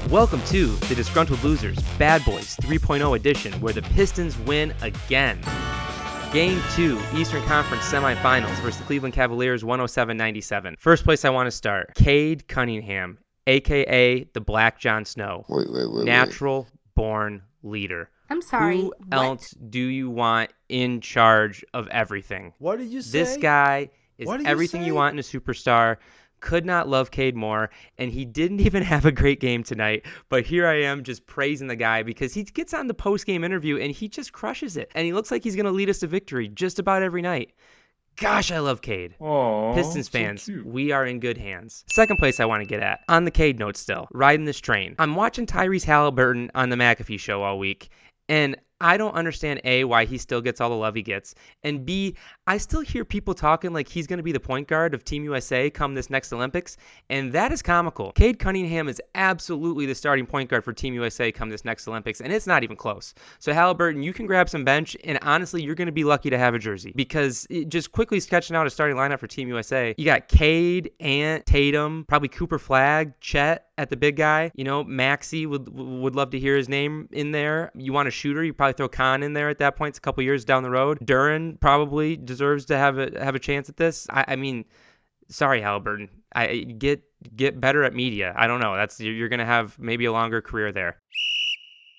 Welcome to the Disgruntled Losers Bad Boys 3.0 edition, where the Pistons win again. Game 2, Eastern Conference semifinals versus the Cleveland Cavaliers, 107-97. First place I want to start, Cade Cunningham, a.k.a. the Black Jon Snow. Natural-born leader. I'm sorry, Who else do you want in charge of everything? What did you say? This guy is everything you want in a superstar. Could not love Cade more, and he didn't even have a great game tonight, but here I am just praising the guy because he gets on the post-game interview and he just crushes it, and he looks like he's going to lead us to victory just about every night. Gosh, I love Cade. Aww, Pistons fans, so we are in good hands. Second place I want to get at, on the Cade note still, riding this train. I'm watching Tyrese Halliburton on the McAfee show all week, and I don't understand, A, why he still gets all the love he gets, and B, I still hear people talking like he's going to be the point guard of Team USA come this next Olympics, and that is comical. Cade Cunningham is absolutely the starting point guard for Team USA come this next Olympics, and it's not even close. So Halliburton, you can grab some bench, and honestly, you're going to be lucky to have a jersey, because just quickly sketching out a starting lineup for Team USA, you got Cade, Ant, Tatum, probably Cooper Flagg, Chet at the big guy. You know, Maxey would love to hear his name in there. You want a shooter, you probably throw Khan in there at that point. It's a couple years down the road. Duren probably deserves to have a chance at this. I mean, sorry, Halliburton. Get better at media. I don't know. You're gonna have maybe a longer career there.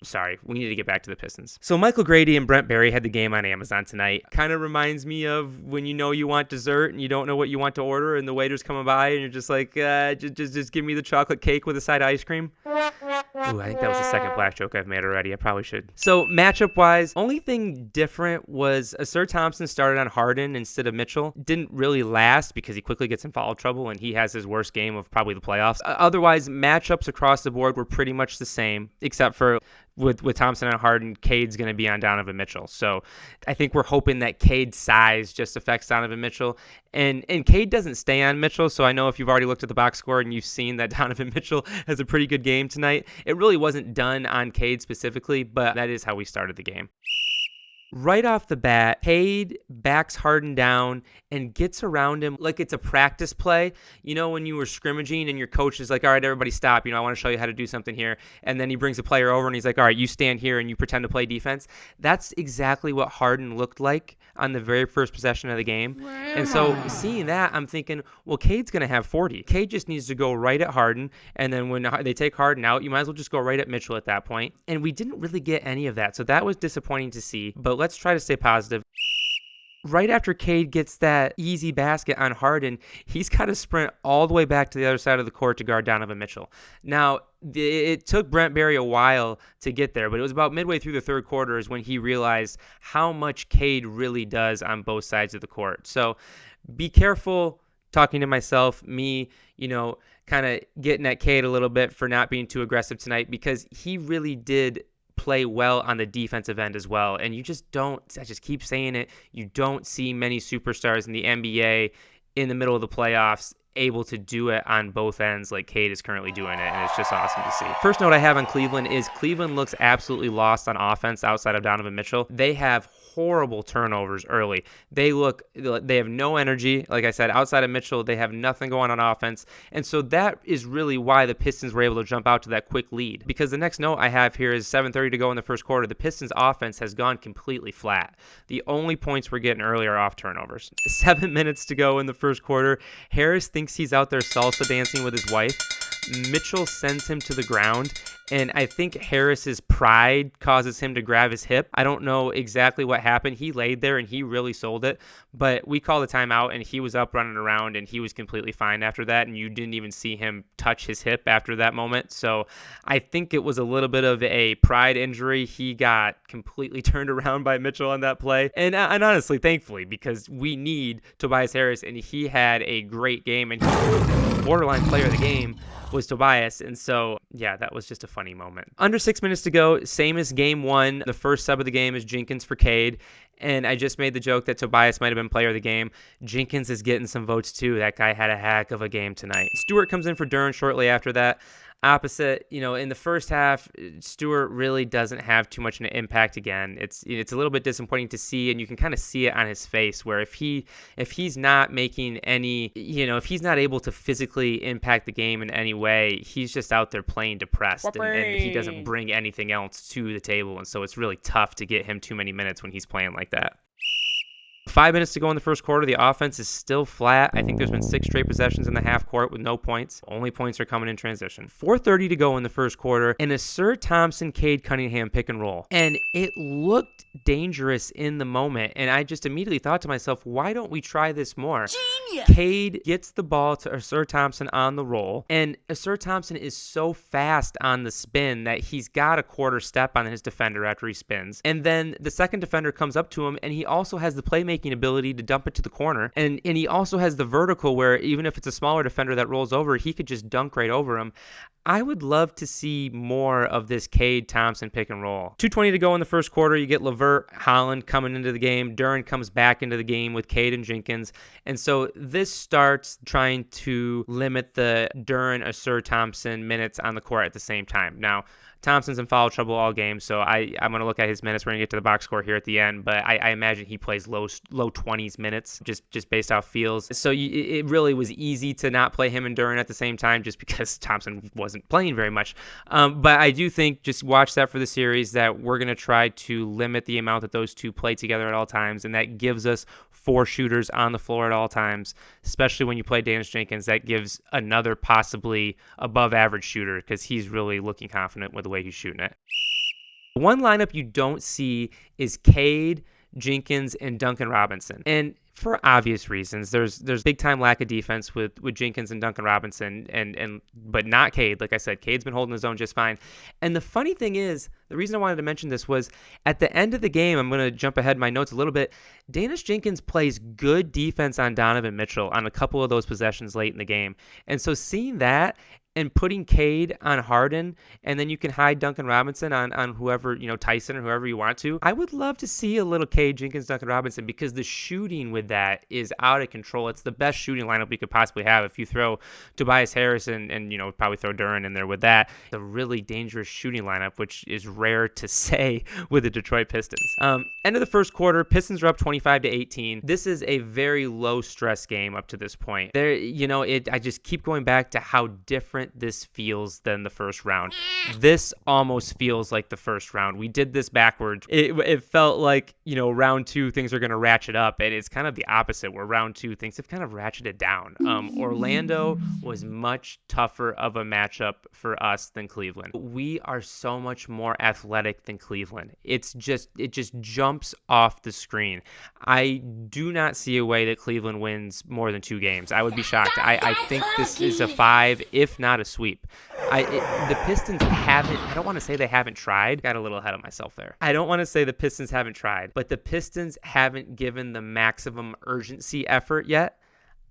Sorry, we need to get back to the Pistons. So Michael Grady and Brent Barry had the game on Amazon tonight. Kind of reminds me of when you know you want dessert and you don't know what you want to order, and the waiter's coming by and you're just like, just give me the chocolate cake with a side of ice cream. Ooh, I think that was the second black joke I've made already. I probably should. So matchup-wise, only thing different was Asir Thompson started on Harden instead of Mitchell. Didn't really last because he quickly gets in foul trouble and he has his worst game of probably the playoffs. Otherwise, matchups across the board were pretty much the same, except for with Thompson and Harden, Cade's going to be on Donovan Mitchell. So I think we're hoping that Cade's size just affects Donovan Mitchell. And Cade doesn't stay on Mitchell, so I know if you've already looked at the box score and you've seen that Donovan Mitchell has a pretty good game tonight, it really wasn't done on Cade specifically, but that is how we started the game. Right off the bat, Cade backs Harden down and gets around him like it's a practice play. You know, when you were scrimmaging and your coach is like, all right, everybody stop. You know, I want to show you how to do something here. And then he brings a player over and he's like, all right, you stand here and you pretend to play defense. That's exactly what Harden looked like on the very first possession of the game. And so seeing that, I'm thinking, well, Cade's going to have 40. Cade just needs to go right at Harden. And then when they take Harden out, you might as well just go right at Mitchell at that point. And we didn't really get any of that. So that was disappointing to see. But let's try to stay positive. Right after Cade gets that easy basket on Harden, he's got to sprint all the way back to the other side of the court to guard Donovan Mitchell. Now, it took Brent Barry a while to get there, but it was about midway through the third quarter is when he realized how much Cade really does on both sides of the court. So be careful talking to myself, me, kind of getting at Cade a little bit for not being too aggressive tonight, because he really did play well on the defensive end as well. And you just don't, I just keep saying it, you don't see many superstars in the NBA in the middle of the playoffs able to do it on both ends like Cade is currently doing it, and it's just awesome to see. First note I have on Cleveland is Cleveland looks absolutely lost on offense outside of Donovan Mitchell. They have horrible turnovers early. They have no energy. Like I said, outside of Mitchell, they have nothing going on offense. And so that is really why the Pistons were able to jump out to that quick lead. Because the next note I have here is 7:30 to go in the first quarter. The Pistons offense has gone completely flat. The only points we're getting early are off turnovers. 7 minutes to go in the first quarter. Harris thinks he's out there salsa dancing with his wife. Mitchell sends him to the ground, and I think Harris's pride causes him to grab his hip. I don't know exactly what happened. He laid there and he really sold it, but we called the timeout and he was up running around and he was completely fine after that, and you didn't even see him touch his hip after that moment. So I think it was a little bit of a pride injury. He got completely turned around by Mitchell on that play, and honestly, thankfully, because we need Tobias Harris, and he had a great game, and he was borderline player of the game was Tobias. And so, yeah, that was just a funny moment. Under 6 minutes to go, same as game one. The first sub of the game is Jenkins for Cade. And I just made the joke that Tobias might have been player of the game. Jenkins is getting some votes too. That guy had a heck of a game tonight. Stewart comes in for Duren shortly after that. Opposite, in the first half, Stewart really doesn't have too much an impact again. It's a little bit disappointing to see, and you can kind of see it on his face where if he's not making any, if he's not able to physically impact the game in any way, he's just out there playing depressed, and he doesn't bring anything else to the table, and so it's really tough to get him too many minutes when he's playing like that. 5 minutes to go in the first quarter. The offense is still flat. I think there's been 6 straight possessions in the half court with no points. Only points are coming in transition. 4:30 to go in the first quarter, and a Sir Thompson, Cade Cunningham pick and roll. And it looked dangerous in the moment, and I just immediately thought to myself, why don't we try this more? Genius! Cade gets the ball to Sir Thompson on the roll, and Sir Thompson is so fast on the spin that he's got a quarter step on his defender after he spins. And then the second defender comes up to him, and he also has the playmaking ability to dump it to the corner, and he also has the vertical where even if it's a smaller defender that rolls over, he could just dunk right over him. I would love to see more of this Cade Thompson pick and roll. 2:20 to go in the first quarter. You get LeVert, Holland coming into the game. Duren comes back into the game with Cade and Jenkins. And so this starts trying to limit the Duren, Sir Thompson minutes on the court at the same time. Now, Thompson's in foul trouble all game, so I'm going to look at his minutes. We're going to get to the box score here at the end, but I imagine he plays low 20s minutes just based off feels. So it really was easy to not play him and Duren at the same time just because Thompson wasn't playing very much. But I do think just watch that for the series that we're going to try to limit the amount that those two play together at all times, and that gives us 4 shooters on the floor at all times, especially when you play Dennis Jenkins. That gives another possibly above average shooter because he's really looking confident with the way he's shooting it. One lineup you don't see is Cade, Jenkins, and Duncan Robinson. And for obvious reasons, there's big time lack of defense with Jenkins and Duncan Robinson, but not Cade. Like I said, Cade's been holding his own just fine. And the funny thing is, the reason I wanted to mention this was at the end of the game, I'm going to jump ahead in my notes a little bit. Dennis Jenkins plays good defense on Donovan Mitchell on a couple of those possessions late in the game. And so seeing that and putting Cade on Harden, and then you can hide Duncan Robinson on whoever, Tyson or whoever you want to. I would love to see a little Cade, Jenkins, Duncan Robinson, because the shooting with that is out of control. It's the best shooting lineup we could possibly have. If you throw Tobias Harris and probably throw Duren in there with that, it's a really dangerous shooting lineup, which is rare to say with the Detroit Pistons. End of the first quarter, Pistons are up 25-18. This is a very low stress game up to this point. I just keep going back to how different this feels than the first round. This almost feels like the first round. We did this backwards. It felt like, round 2 things are going to ratchet up, and it's kind of the opposite, where round 2 things have kind of ratcheted down. Orlando was much tougher of a matchup for us than Cleveland. We are so much more athletic than Cleveland. It just jumps off the screen. I do not see a way that Cleveland wins more than 2 games. I would be shocked. I think this is a 5, if not a sweep. The Pistons haven't, I don't want to say they haven't tried. Got a little ahead of myself there. I don't want to say the Pistons haven't tried, but the Pistons haven't given the maximum urgency effort yet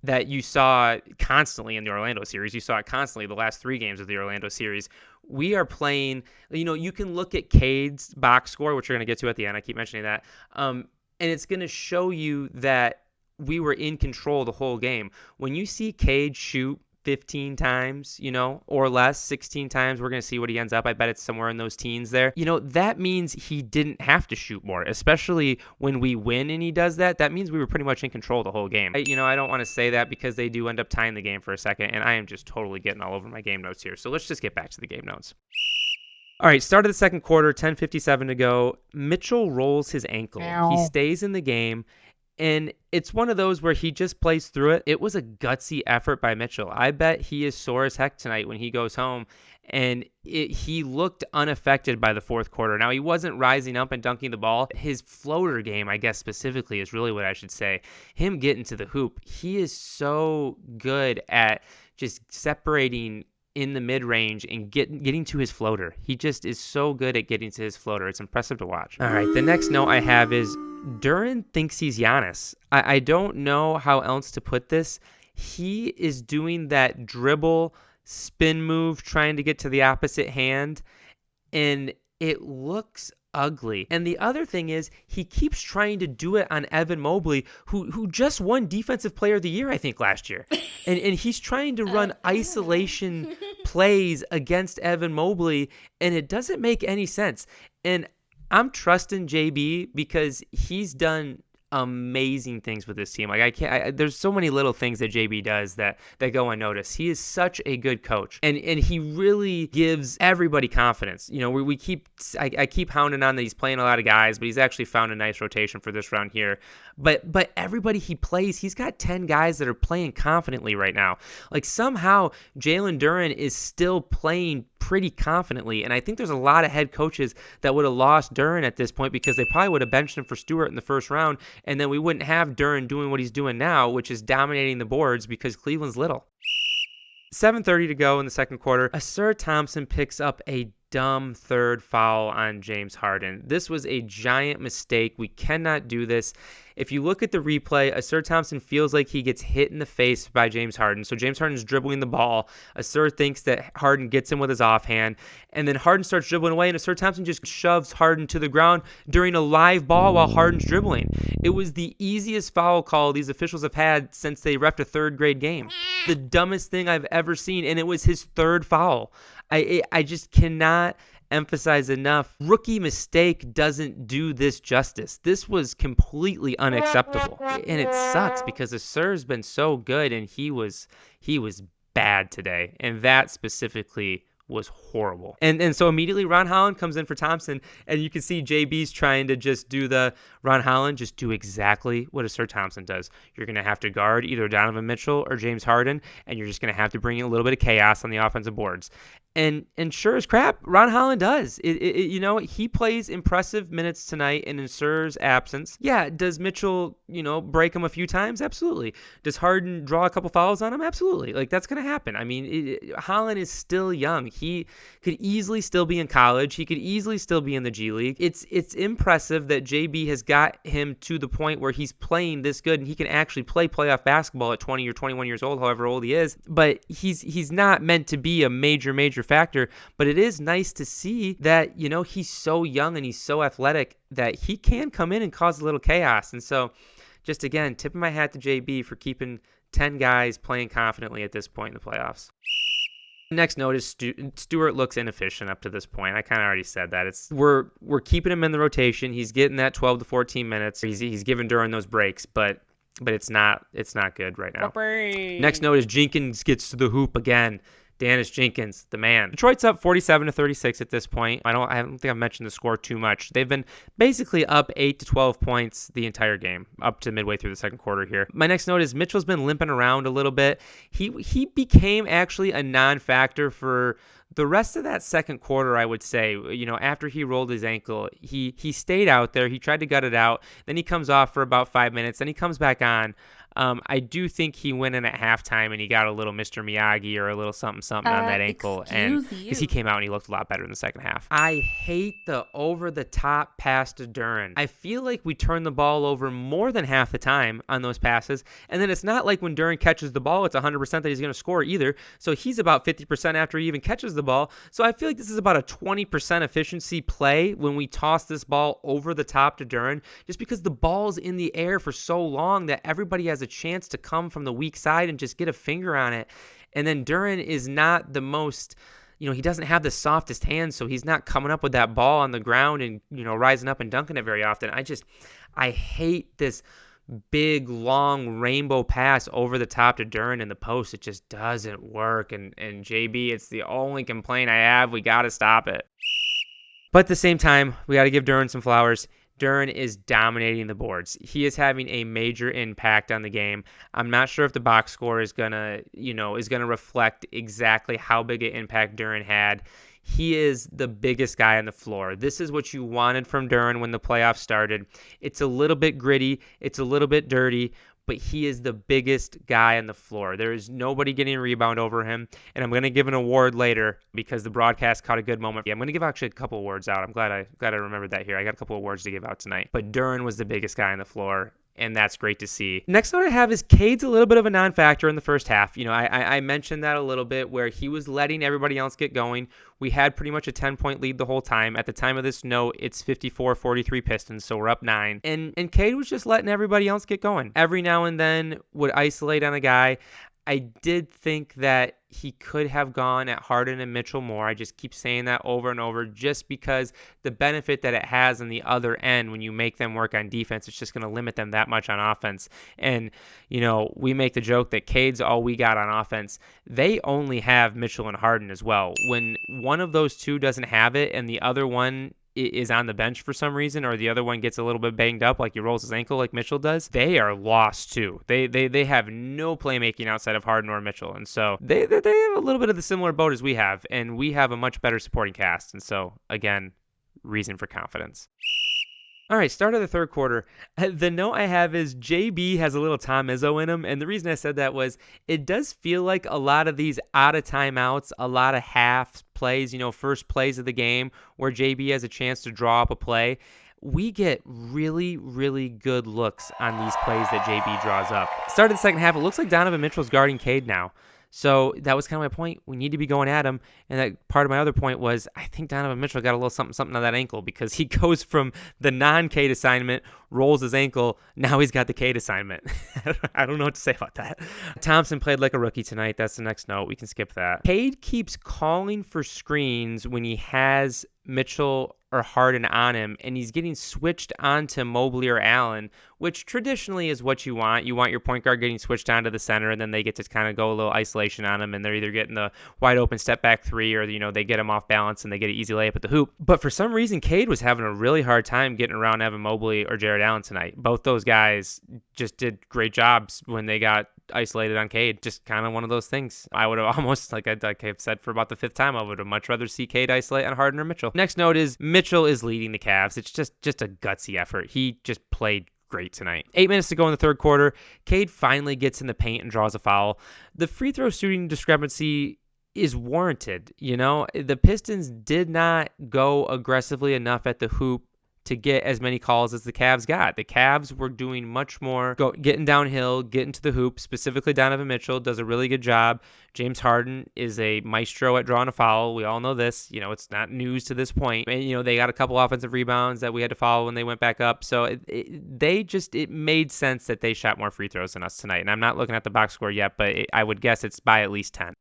that you saw constantly in the Orlando series. You saw it constantly the last 3 games of the Orlando series. We are playing, you can look at Cade's box score, which we're going to get to at the end. I keep mentioning that. And it's going to show you that we were in control the whole game. When you see Cade shoot 15 times, or less, 16 times, we're going to see what he ends up. I bet it's somewhere in those teens there. That means he didn't have to shoot more, especially when we win and he does that. That means we were pretty much in control the whole game. I don't want to say that because they do end up tying the game for a second, and I am just totally getting all over my game notes here. So let's just get back to the game notes. All right, start of the second quarter, 10:57 to go. Mitchell rolls his ankle. Ow. He stays in the game. And it's one of those where he just plays through it. It was a gutsy effort by Mitchell. I bet he is sore as heck tonight when he goes home. And he looked unaffected by the fourth quarter. Now, he wasn't rising up and dunking the ball. His floater game, I guess specifically, is really what I should say. Him getting to the hoop, he is so good at just separating in the mid-range and getting to his floater. He just is so good at getting to his floater. It's impressive to watch. All right, the next note I have is Duren thinks he's Giannis. I don't know how else to put this. He is doing that dribble spin move, trying to get to the opposite hand, and it looks ugly. And the other thing is he keeps trying to do it on Evan Mobley, who just won Defensive Player of the Year, I think, last year. And he's trying to run isolation plays against Evan Mobley, and it doesn't make any sense. And I'm trusting JB because he's done amazing things with this team. Like there's so many little things that JB does that go unnoticed. He is such a good coach, and he really gives everybody confidence. You know, I keep hounding on that he's playing a lot of guys, but he's actually found a nice rotation for this round here. But everybody he plays, he's got 10 guys that are playing confidently right now. Like somehow Jalen Duren is still playing pretty confidently, and I think there's a lot of head coaches that would have lost Duren at this point because they probably would have benched him for Stewart in the first round, and then we wouldn't have Duren doing what he's doing now, which is dominating the boards because Cleveland's little. 7:30 to go in the second quarter. Asir Thompson picks up a dumb third foul on James Harden. This was a giant mistake. We cannot do this. If you look at the replay, Asir Thompson feels like he gets hit in the face by James Harden. So James Harden's dribbling the ball. Asir thinks that Harden gets him with his offhand. And then Harden starts dribbling away, and Asir Thompson just shoves Harden to the ground during a live ball while Harden's dribbling. It was the easiest foul call these officials have had since they reffed a third grade game. The dumbest thing I've ever seen, and it was his third foul. I just cannot emphasize enough. Rookie mistake doesn't do this justice. This was completely unacceptable. And it sucks because Asir's been so good, and he was bad today. And that specifically was horrible. And so immediately Ron Holland comes in for Thompson, and you can see JB's trying to just do the Ron Holland, just do exactly what Asir Thompson does. You're going to have to guard either Donovan Mitchell or James Harden, and you're just going to have to bring in a little bit of chaos on the offensive boards. And sure as crap, Ron Holland does. You know, he plays impressive minutes tonight in Asir's absence. Yeah, does Mitchell, break him a few times? Absolutely. Does Harden draw a couple fouls on him? Absolutely. Like, that's going to happen. I mean, Holland is still young. He could easily still be in college. He could easily still be in the G League. It's impressive that JB has got him to the point where he's playing this good and he can actually play playoff basketball at 20 or 21 years old, however old he is. But he's not meant to be a major factor. But it is nice to see that, he's so young and he's so athletic that he can come in and cause a little chaos. And so just again, tipping my hat to JB for keeping 10 guys playing confidently at this point in the playoffs. Next note is Stewart looks inefficient up to this point. I kind of already said that. We're keeping him in the rotation. He's getting that 12 to 14 minutes. He's giving Duren those breaks, but it's not good right now. Next note is Jenkins gets to the hoop again. Dennis Jenkins, the man. Detroit's up 47-36 at this point. I don't think I've mentioned the score too much. They've been basically up 8 to 12 points the entire game, up to midway through the second quarter here. My next note is Mitchell's been limping around a little bit. He became actually a non-factor for the rest of that second quarter, I would say. After he rolled his ankle, he stayed out there. He tried to gut it out. Then he comes off for about 5 minutes. Then he comes back on. I do think he went in at halftime and he got a little Mr. Miyagi or a little something on that ankle, and because he came out and he looked a lot better in the second half. I hate the over-the-top pass to Duren. I feel like we turn the ball over more than half the time on those passes, and then it's not like when Duren catches the ball, it's 100% that he's going to score either. So he's about 50% after he even catches the ball. So I feel like this is about a 20% efficiency play when we toss this ball over the top to Duren, just because the ball's in the air for so long that everybody has a chance to come from the weak side and just get a finger on it. And then Duren is not the most, he doesn't have the softest hands, so he's not coming up with that ball on the ground and, rising up and dunking it very often. I hate this big, long rainbow pass over the top to Duren in the post. It just doesn't work. And JB, it's the only complaint I have. We got to stop it. But at the same time, we got to give Duren some flowers. Duren is dominating the boards. He is having a major impact on the game. I'm not sure if the box score is gonna reflect exactly how big an impact Duren had. He is the biggest guy on the floor. This is what you wanted from Duren when the playoffs started. It's a little bit gritty. It's a little bit dirty, but he is the biggest guy on the floor. There is nobody getting a rebound over him, and I'm going to give an award later because the broadcast caught a good moment. Yeah, I'm going to give actually a couple awards out. I'm glad I remembered that here. I got a couple awards to give out tonight. But Duren was the biggest guy on the floor, and that's great to see. Next note I have is Cade's a little bit of a non-factor in the first half. I mentioned that a little bit where he was letting everybody else get going. We had pretty much a 10-point lead the whole time. At the time of this note, it's 54-43 Pistons, so we're up 9. And Cade was just letting everybody else get going. Every now and then would isolate on a guy. I did think that he could have gone at Harden and Mitchell more. I just keep saying that over and over just because the benefit that it has on the other end when you make them work on defense, it's just going to limit them that much on offense. And, we make the joke that Cade's all we got on offense. They only have Mitchell and Harden as well. When one of those two doesn't have it and the other one is on the bench for some reason, or the other one gets a little bit banged up, like he rolls his ankle like Mitchell does, they are lost too. They have no playmaking outside of Harden or Mitchell, and so they have a little bit of the similar boat as we have, and we have a much better supporting cast, and so again, reason for confidence. All right, start of the third quarter. The note I have is JB has a little Tom Izzo in him, and the reason I said that was it does feel like a lot of these out of timeouts, a lot of half plays, first plays of the game where JB has a chance to draw up a play. We get really, really good looks on these plays that JB draws up. Start of the second half, it looks like Donovan Mitchell's guarding Cade now. So that was kind of my point. We need to be going at him. And that part of my other point was I think Donovan Mitchell got a little something on that ankle because he goes from the non-Cade assignment, rolls his ankle. Now he's got the Cade assignment. I don't know what to say about that. Thompson played like a rookie tonight. That's the next note. We can skip that. Cade keeps calling for screens when he has Mitchell or Harden on him, and he's getting switched onto Mobley or Allen, which traditionally is what you want. You want your point guard getting switched onto the center, and then they get to kind of go a little isolation on him, and they're either getting the wide open step back three, or they get him off balance and they get an easy layup at the hoop. But for some reason, Cade was having a really hard time getting around Evan Mobley or Jared Allen tonight. Both those guys just did great jobs when they got isolated on Cade. Just kind of one of those things. I would have almost, like I've said for about the fifth time, I would have much rather see Cade isolate on Harden or Mitchell. Next note is Mitchell is leading the Cavs. It's just a gutsy effort. He just played great tonight. 8 minutes to go in the third quarter. Cade finally gets in the paint and draws a foul. The free throw shooting discrepancy is warranted. The Pistons did not go aggressively enough at the hoop to get as many calls as the Cavs got. The Cavs were doing much more getting downhill, getting to the hoop. Specifically, Donovan Mitchell does a really good job. James Harden is a maestro at drawing a foul. We all know this. It's not news to this point. And, they got a couple offensive rebounds that we had to follow when they went back up. So it made sense that they shot more free throws than us tonight. And I'm not looking at the box score yet, but I would guess it's by at least 10.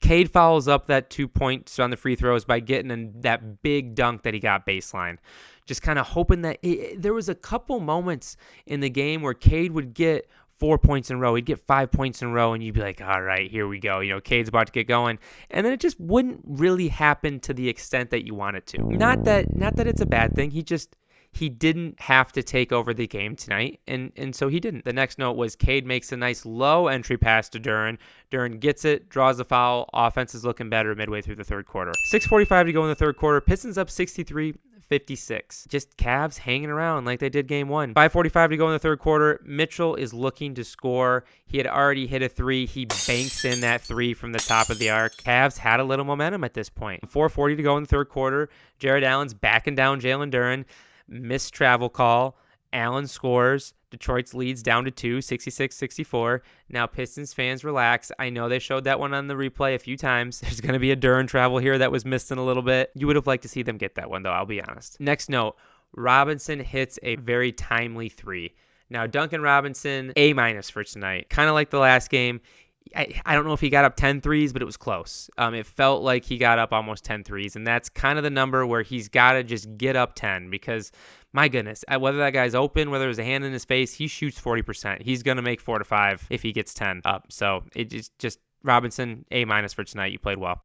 Cade follows up that 2 points on the free throws by getting that big dunk that he got baseline. Just kind of hoping that there was a couple moments in the game where Cade would get 4 points in a row. He'd get 5 points in a row, and you'd be like, all right, here we go. Cade's about to get going. And then it just wouldn't really happen to the extent that you want it to. Not that it's a bad thing. He didn't have to take over the game tonight, and so he didn't. The next note was Cade makes a nice low entry pass to Duren. Duren gets it, draws the foul. Offense is looking better midway through the third quarter. 6:45 to go in the third quarter. Pistons up 63-56. Just Cavs hanging around like they did game one. 5:45 to go in the third quarter. Mitchell is looking to score. He had already hit a three. He banks in that three from the top of the arc. Cavs had a little momentum at this point. 4:40 to go in the third quarter. Jared Allen's backing down Jalen Duren. Missed travel call. Allen scores. Detroit's leads down to 2, 66-64. Now, Pistons fans, relax. I know they showed that one on the replay a few times. There's going to be a Duren travel here that was missed in a little bit. You would have liked to see them get that one, though, I'll be honest. Next note, Robinson hits a very timely three. Now, Duncan Robinson, A- for tonight. Kind of like the last game. I don't know if he got up 10 threes, but it was close. It felt like he got up almost 10 threes, and that's kind of the number where he's got to just get up 10 because, my goodness, whether that guy's open, whether there's a hand in his face, he shoots 40%. He's going to make 4 to 5 if he gets 10 up. So it's just Robinson, A- for tonight. You played well.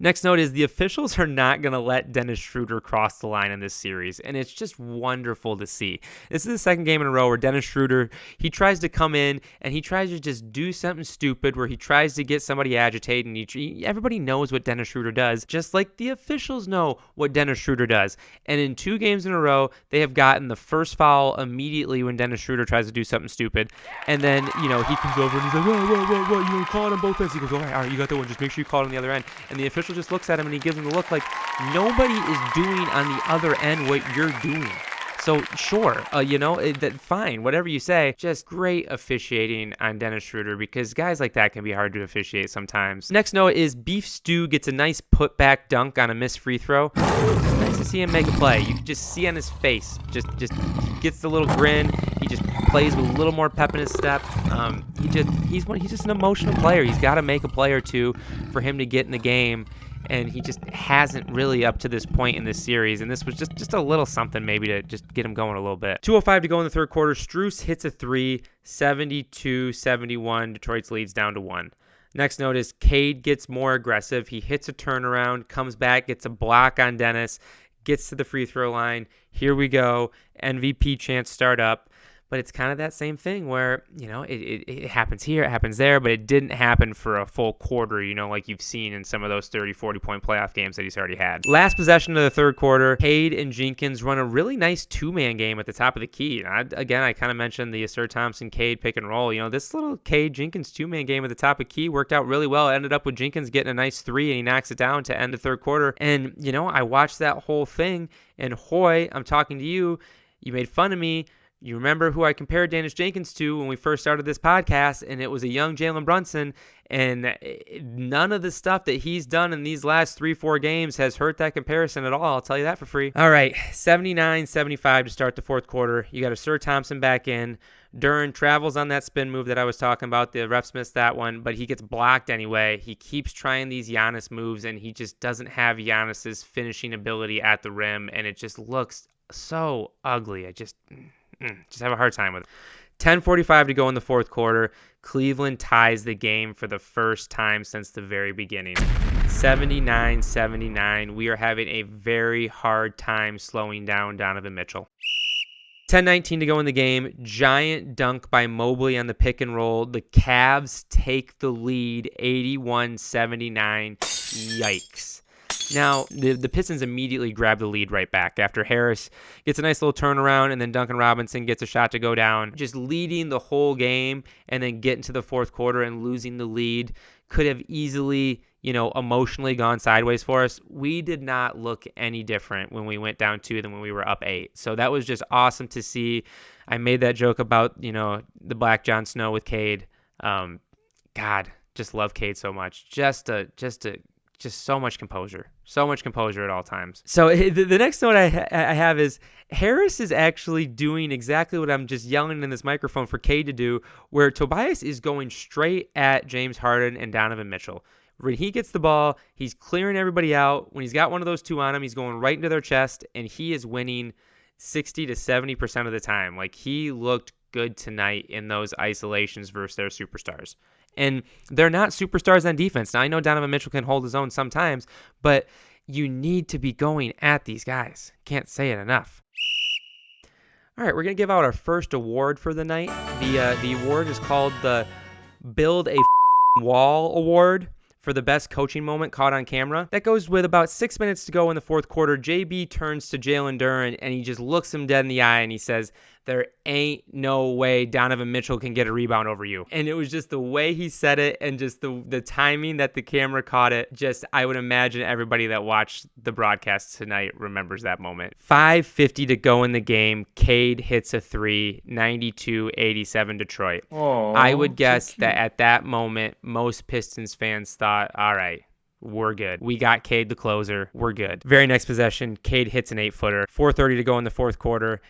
Next note is the officials are not going to let Dennis Schroeder cross the line in this series, and it's just wonderful to see. This is the second game in a row where Dennis Schroeder, he tries to come in and he tries to just do something stupid where he tries to get somebody agitated, and everybody knows what Dennis Schroeder does, just like the officials know what Dennis Schroeder does. And in 2 games in a row, they have gotten the first foul immediately when Dennis Schroeder tries to do something stupid, and then, he comes over and he's like, whoa, you call it on both ends. He goes, all right, you got that one, just make sure you call it on the other end. And the official just looks at him and he gives him the look like nobody is doing on the other end what you're doing. So sure, fine, whatever you say. Just great officiating on Dennis Schroeder, because guys like that can be hard to officiate sometimes. Next note is Beef Stew gets a nice putback dunk on a missed free throw. It's nice to see him make a play. You can just see on his face, just gets the little grin. He just plays with a little more pep in his step. He's just an emotional player. He's got to make a play or two for him to get in the game. And he just hasn't really up to this point in this series. And this was just a little something maybe to just get him going a little bit. 2:05 to go in the third quarter. Strus hits a three, 72-71. Detroit's leads down to 1. Next note is Cade gets more aggressive. He hits a turnaround, comes back, gets a block on Dennis, gets to the free throw line. Here we go. MVP chants start up. But it's kind of that same thing where, it happens here, it happens there, but it didn't happen for a full quarter, like you've seen in some of those 30, 40-point playoff games that he's already had. Last possession of the third quarter, Cade and Jenkins run a really nice two-man game at the top of the key. And I kind of mentioned the Asir Thompson-Cade pick and roll. This little Cade-Jenkins two-man game at the top of key worked out really well. It ended up with Jenkins getting a nice three, and he knocks it down to end the third quarter. And, I watched that whole thing, and Hoy, I'm talking to you. You made fun of me. You remember who I compared Dennis Jenkins to when we first started this podcast, and it was a young Jalen Brunson, and none of the stuff that he's done in these last 3-4 games has hurt that comparison at all. I'll tell you that for free. All right, 79-75 to start the fourth quarter. You got Asir Thompson back in. Duren travels on that spin move that I was talking about. The refs missed that one, but he gets blocked anyway. He keeps trying these Giannis moves, and he just doesn't have Giannis's finishing ability at the rim, and it just looks so ugly. I just have a hard time with it. 10:45 to go in the fourth quarter. Cleveland ties the game for the first time since the very beginning. 79-79. We are having a very hard time slowing down Donovan Mitchell. 10:19 to go in the game. Giant dunk by Mobley on the pick and roll. The Cavs take the lead 81-79. Yikes. Now, the Pistons immediately grab the lead right back after Harris gets a nice little turnaround, and then Duncan Robinson gets a shot to go down. Just leading the whole game and then getting to the fourth quarter and losing the lead could have easily, emotionally gone sideways for us. We did not look any different when we went down 2 than when we were up 8. So that was just awesome to see. I made that joke about, the Black Jon Snow with Cade. God, just love Cade so much. Just so much composure at all times. So the next note I have is Harris is actually doing exactly what I'm just yelling in this microphone for Cade to do, where Tobias is going straight at James Harden and Donovan Mitchell. When he gets the ball, he's clearing everybody out. When he's got one of those two on him, he's going right into their chest, and he is winning 60 to 70% of the time. Like, he looked good tonight in those isolations versus their superstars. And they're not superstars on defense. Now, I know Donovan Mitchell can hold his own sometimes, but you need to be going at these guys. Can't say it enough. All right, we're going to give out our first award for the night. The award is called the Build a Wall Award for the best coaching moment caught on camera. That goes with about 6 minutes to go in the fourth quarter. JB turns to Jalen Duren, and he just looks him dead in the eye, and he says, "There ain't no way Donovan Mitchell can get a rebound over you." And it was just the way he said it, and just the timing that the camera caught it. Just, I would imagine everybody that watched the broadcast tonight remembers that moment. 5:50 to go in the game. Cade hits a three, 92-87 Detroit. Aww, I would guess that at that moment, most Pistons fans thought, all right, we're good. We got Cade the closer. We're good. Very next possession, Cade hits an 8-footer. 4:30 to go in the fourth quarter.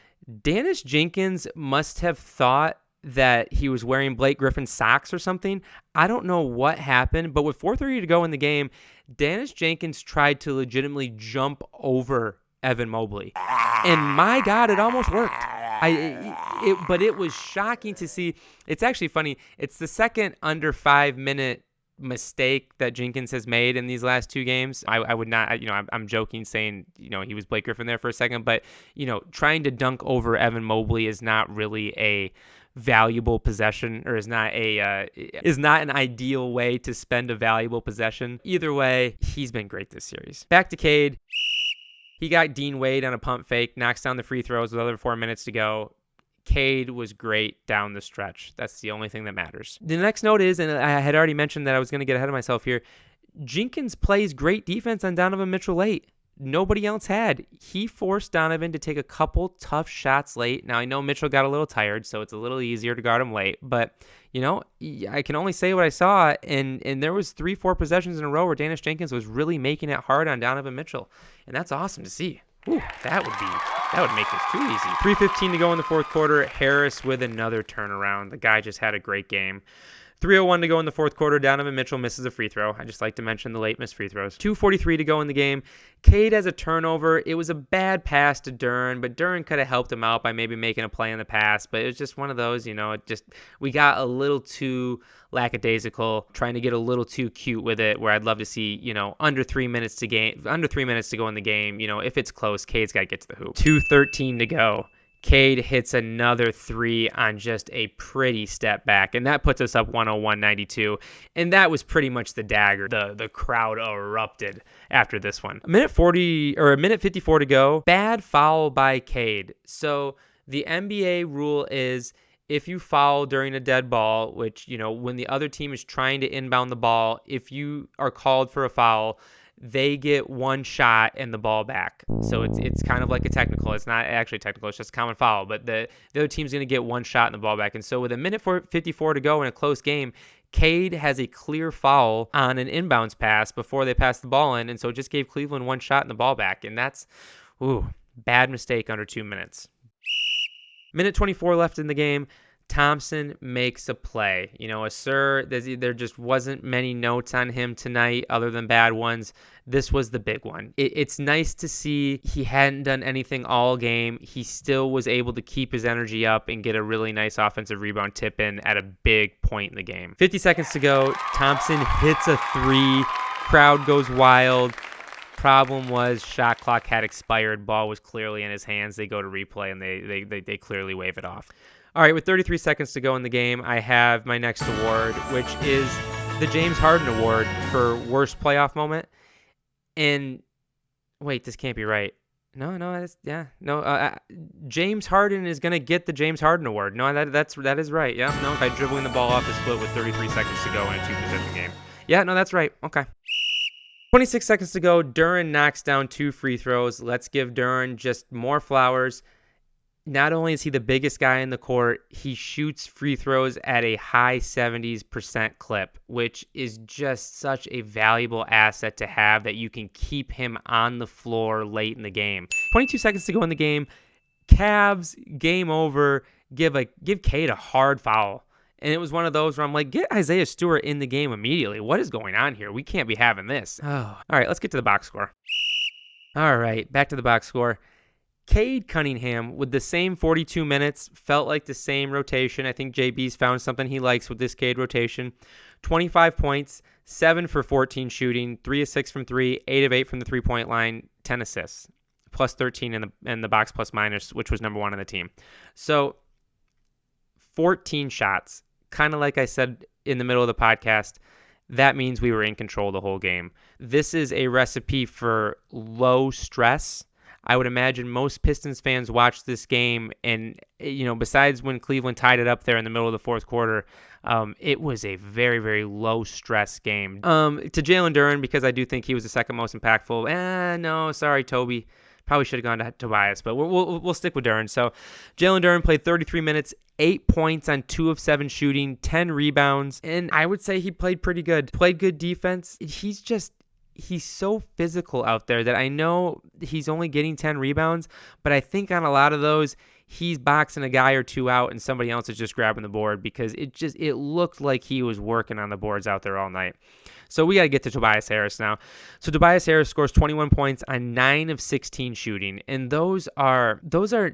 Dennis Jenkins must have thought that he was wearing Blake Griffin's socks or something. I don't know what happened, but with 4:30 to go in the game, Dennis Jenkins tried to legitimately jump over Evan Mobley. And my God, it almost worked. But it was shocking to see. It's actually funny. It's the second under 5-minute mistake that Jenkins has made in these last 2 games. I would not, I'm joking saying, he was Blake Griffin there for a second, but, trying to dunk over Evan Mobley is not really a valuable possession, or is not an ideal way to spend a valuable possession. Either way, he's been great this series. Back to Cade. He got Dean Wade on a pump fake, knocks down the free throws with another 4 minutes to go. Cade was great down the stretch. That's the only thing that matters. The next note is, and I had already mentioned that I was going to get ahead of myself here, Jenkins plays great defense on Donovan Mitchell late. nobody else had. He forced Donovan to take a couple tough shots late. Now, I know Mitchell got a little tired, so it's a little easier to guard him late. But, I can only say what I saw. And there was 3-4 possessions in a row where Danis Jenkins was really making it hard on Donovan Mitchell. And that's awesome to see. Ooh, that would make this too easy. 3:15 to go in the fourth quarter. Harris with another turnaround. The guy just had a great game. 3:01 to go in the fourth quarter. Donovan Mitchell misses a free throw. I just like to mention the late missed free throws. 2:43 to go in the game. Cade has a turnover. It was a bad pass to Duren, but Duren could have helped him out by maybe making a play in the pass. But it was just one of those, we got a little too lackadaisical, trying to get a little too cute with it, where I'd love to see, under 3 minutes to go in the game. If it's close, Cade's got to get to the hoop. 2:13 to go. Cade hits another three on just a pretty step back, and that puts us up 101-92. And that was pretty much the dagger. The crowd erupted after this one. A minute 54 to go. Bad foul by Cade. So the NBA rule is if you foul during a dead ball, which, when the other team is trying to inbound the ball, if you are called for a foul, they get one shot and the ball back. So it's kind of like a technical. It's not actually technical. It's just a common foul. But the other team's going to get one shot and the ball back. And so with a minute 54 to go in a close game, Cade has a clear foul on an inbounds pass before they pass the ball in. And so it just gave Cleveland one shot and the ball back. And that's, bad mistake under 2 minutes. Minute 24 left in the game. Thompson makes a play. There just wasn't many notes on him tonight other than bad ones. This was the big one. It's nice to see he hadn't done anything all game. He still was able to keep his energy up and get a really nice offensive rebound tip in at a big point in the game. 50 seconds to go. Thompson hits a three. Crowd goes wild. Problem was shot clock had expired. Ball was clearly in his hands. They go to replay and they clearly wave it off. All right, with 33 seconds to go in the game, I have my next award, which is the James Harden Award for worst playoff moment. And wait, this can't be right. James Harden is going to get the James Harden Award. No, that is right. Yeah, no, by dribbling the ball off the split with 33 seconds to go in a two-possession game. Yeah, no, that's right. Okay. 26 seconds to go. Duren knocks down 2 free throws. Let's give Duren just more flowers. Not only is he the biggest guy in the court, he shoots free throws at a high 70% clip, which is just such a valuable asset to have that you can keep him on the floor late in the game. 22 seconds to go in the game. Cavs, game over, give Cade a hard foul. And it was one of those where I'm like, get Isaiah Stewart in the game immediately. What is going on here? We can't be having this. Oh. All right, let's get to the box score. All right, back to the box score. Cade Cunningham, with the same 42 minutes, felt like the same rotation. I think JB's found something he likes with this Cade rotation. 25 points, 7 for 14 shooting, 3 of 6 from 3, 8 of 8 from the three-point line, 10 assists, plus 13 in the box plus minus, which was number 1 on the team. So 14 shots, kind of like I said in the middle of the podcast, that means we were in control the whole game. This is a recipe for low stress. I would imagine most Pistons fans watched this game, and besides when Cleveland tied it up there in the middle of the fourth quarter, it was a very, very low stress game. To Jalen Duren, because I do think he was the second most impactful. No, sorry, Toby. Probably should have gone to Tobias, but we'll stick with Duren. So Jalen Duren played 33 minutes, 8 points on 2 of 7 shooting, 10 rebounds, and I would say he played pretty good. Played good defense. He's so physical out there that I know he's only getting 10 rebounds, but I think on a lot of those, he's boxing a guy or two out and somebody else is just grabbing the board because it looked like he was working on the boards out there all night. So we got to get to Tobias Harris now. So Tobias Harris scores 21 points on 9 of 16 shooting, and those are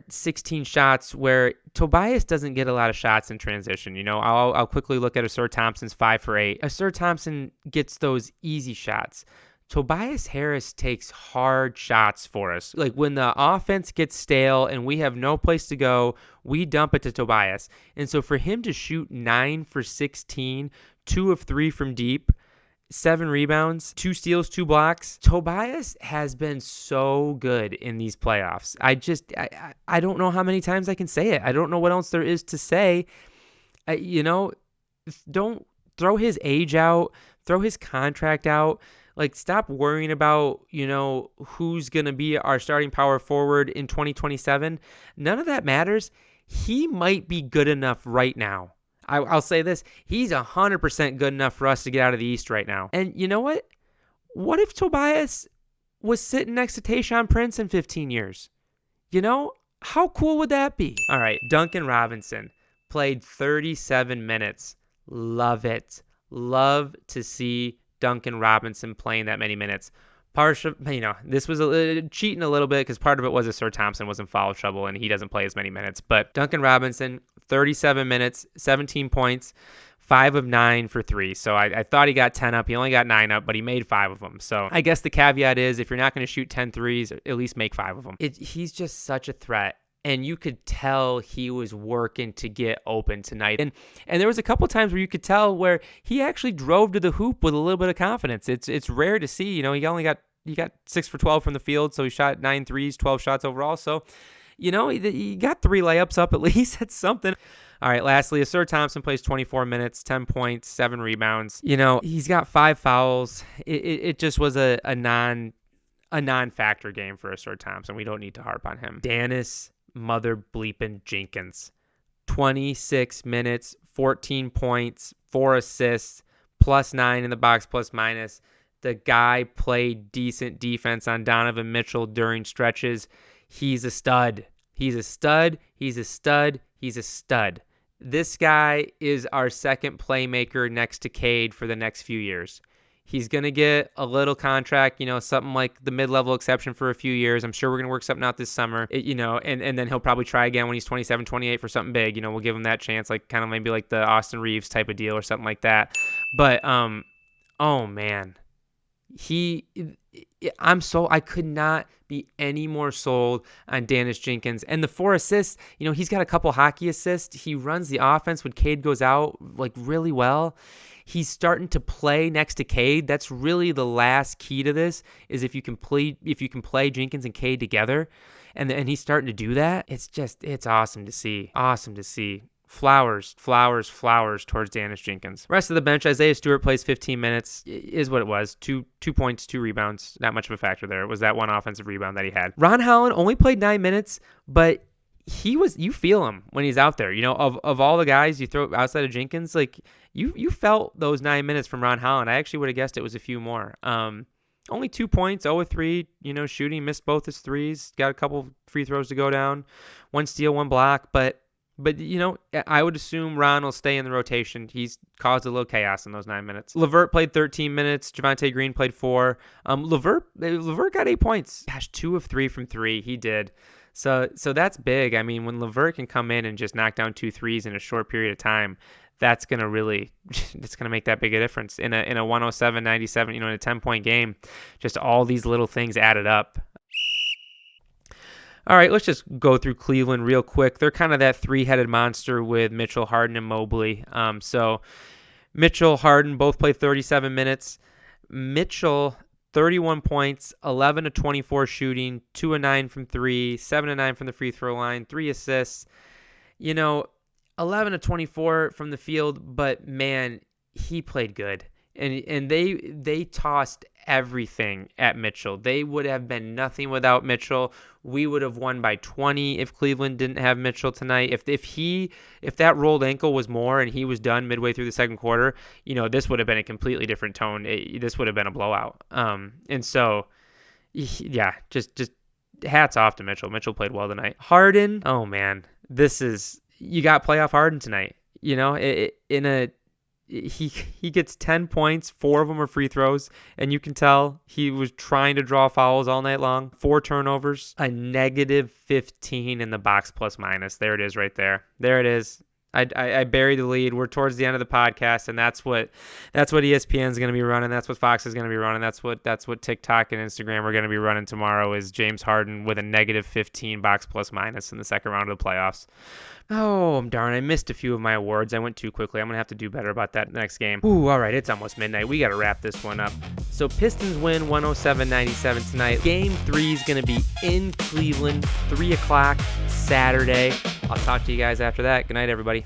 16 shots where Tobias doesn't get a lot of shots in transition. I'll quickly look at Asur Thompson's 5 for 8. Asur Thompson gets those easy shots. Tobias Harris takes hard shots for us. Like when the offense gets stale and we have no place to go, we dump it to Tobias. And so for him to shoot 9 for 16, 2 of 3 from deep, 7 rebounds, 2 steals, 2 blocks. Tobias has been so good in these playoffs. I don't know how many times I can say it. I don't know what else there is to say. Don't throw his age out, throw his contract out. Like, stop worrying about, who's going to be our starting power forward in 2027. None of that matters. He might be good enough right now. I'll say this. He's 100% good enough for us to get out of the East right now. And you know what? What if Tobias was sitting next to Tayshaun Prince in 15 years? How cool would that be? All right, Duncan Robinson played 37 minutes. Love it. Love to see Duncan Robinson playing that many minutes. This was cheating a little bit because part of it was Sir Thompson was in foul trouble and he doesn't play as many minutes. But Duncan Robinson, 37 minutes, 17 points, 5 of 9 for 3. So I thought he got 10 up. He only got 9 up, but he made 5 of them. So I guess the caveat is if you're not going to shoot 10 threes, at least make 5 of them. He's just such a threat. And you could tell he was working to get open tonight. And there was a couple times where you could tell where he actually drove to the hoop with a little bit of confidence. It's rare to see. He got 6 for 12 from the field, so he shot 9 threes, 12 shots overall. So, he got 3 layups up at least. That's something. All right, lastly, Sir Thompson plays 24 minutes, 10 points, 7 rebounds. He's got 5 fouls. It just was a non-factor game for Sir Thompson. We don't need to harp on him. Dennis Mother bleeping Jenkins, 26 minutes, 14 points, 4 assists, +9 in the box, plus minus. The guy played decent defense on Donovan Mitchell during stretches. He's a stud. He's a stud. He's a stud. He's a stud. This guy is our second playmaker next to Cade for the next few years. He's going to get a little contract, something like the mid-level exception for a few years. I'm sure we're going to work something out this summer, and then he'll probably try again when he's 27, 28 for something big. We'll give him that chance, like kind of maybe like the Austin Reeves type of deal or something like that. But, oh man, I could not be any more sold on Dennis Jenkins. And the 4 assists, he's got a couple hockey assists. He runs the offense when Cade goes out like really well. He's starting to play next to Cade. That's really the last key to this is if you can play Jenkins and Cade together, and he's starting to do that. It's awesome to see. Awesome to see. Flowers towards Dennis Jenkins. Rest of the bench, Isaiah Stewart plays 15 minutes, is what it was. 2 points, 2 rebounds. Not much of a factor there. It was that one offensive rebound that he had. Ron Holland only played 9 minutes, but you feel him when he's out there. Of all the guys you throw outside of Jenkins, like you felt those 9 minutes from Ron Holland. I actually would have guessed it was a few more. Only 2 points, 0 of 3, shooting, missed both his threes, got a couple free throws to go down, 1 steal, 1 block, but I would assume Ron will stay in the rotation. He's caused a little chaos in those 9 minutes. LeVert played 13 minutes. Javonte Green played 4. LeVert got 8 points. Gosh, 2 of 3 from 3. He did. So that's big. I mean, when LeVert can come in and just knock down 2 threes in a short period of time, that's going to make that big a difference in a 107-97, in a 10-point game. Just all these little things added up. All right, let's just go through Cleveland real quick. They're kind of that 3-headed monster with Mitchell, Harden, and Mobley. So Mitchell, Harden both played 37 minutes. Mitchell, 31 points, 11 of 24 shooting, 2 of 9 from 3, 7 of 9 from the free throw line, 3 assists. 11 of 24 from the field, but man, he played good. And they tossed everything at Mitchell. They would have been nothing without Mitchell. We would have won by 20 if Cleveland didn't have Mitchell tonight. If that rolled ankle was more and he was done midway through the second quarter, this would have been a completely different tone. This would have been a blowout. And so, yeah, just hats off to Mitchell. Mitchell played well tonight. Harden, oh man, you got playoff Harden tonight. He gets 10 points, 4 of them are free throws, and you can tell he was trying to draw fouls all night long. 4 turnovers, a -15 in the box plus minus. There it is right there. There it is. I buried the lead. We're towards the end of the podcast, and that's what ESPN is going to be running. That's what Fox is going to be running. That's what TikTok and Instagram are going to be running tomorrow is James Harden with a -15 box plus minus in the second round of the playoffs. Oh, darn, I missed a few of my awards. I went too quickly. I'm going to have to do better about that next game. Ooh, all right, it's almost midnight. We got to wrap this one up. So Pistons win 107-97 tonight. Game 3 is going to be in Cleveland, 3 o'clock Saturday. I'll talk to you guys after that. Good night, everybody.